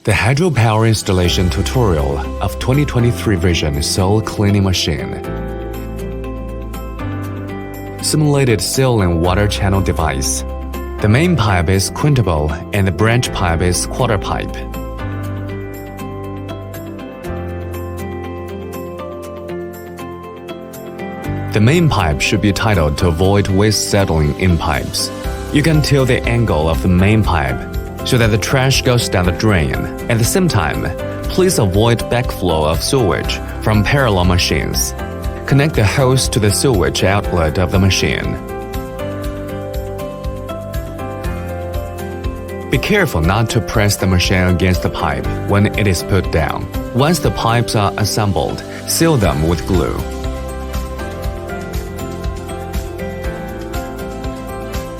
The hydropower installation tutorial of 2023 Vision Soil Cleaning Machine. Simulated sealing water channel device. The main pipe is quintuple and the branch pipe is quarterpipe. The main pipe should be tightened to avoid waste settling in pipes. You can tilt the angle of the main pipe so that the trash goes down the drain. At the same time, please avoid backflow of sewage from parallel machines. Connect the hose to the sewage outlet of the machine. Be careful not to press the machine against the pipe when it is put down. Once the pipes are assembled, seal them with glue.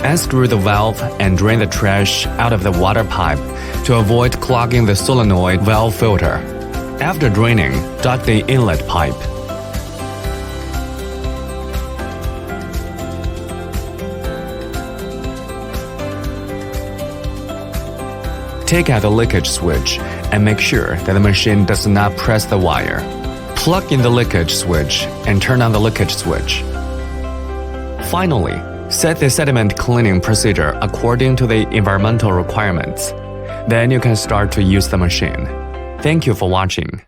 Unscrew the valve and drain the trash out of the water pipe to avoid clogging the solenoid valve filter. After draining, duct the inlet pipe. Take out the leakage switch and make sure that the machine does not press the wire. Plug in the leakage switch and turn on the leakage switch. Finally, set the sediment cleaning procedure according to the environmental requirements. Then you can start to use the machine. Thank you for watching.